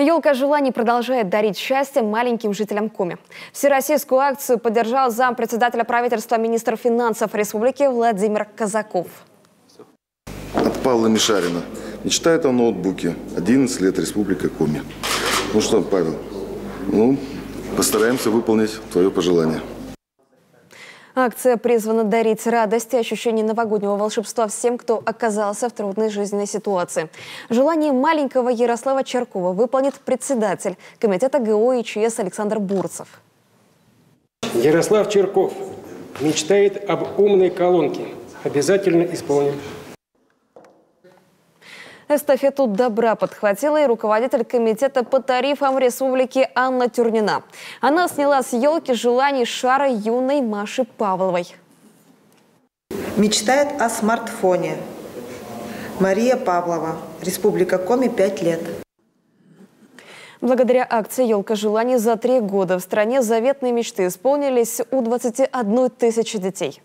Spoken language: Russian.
Елка желаний продолжает дарить счастье маленьким жителям Коми. Всероссийскую акцию поддержал зампредседателя правительства, министр финансов республики Владимир Казаков. От Павла Мишарина. Мечтает о ноутбуке. 11 лет, Республика Коми. Ну что, Павел, постараемся выполнить твое пожелание. Акция призвана дарить радость и ощущение новогоднего волшебства всем, кто оказался в трудной жизненной ситуации. Желание маленького Ярослава Черкова выполнит председатель комитета ГО и ЧС Александр Бурцев. Ярослав Черков мечтает об умной колонке. Обязательно исполним. Эстафету добра подхватила и руководитель комитета по тарифам республики Анна Тюрнина. Она сняла с елки желаний шара юной Маши Павловой. Мечтает о смартфоне. Мария Павлова, Республика Коми, 5 лет. Благодаря акции «Елка желаний» за 3 года в стране заветные мечты исполнились у 21 тысячи детей.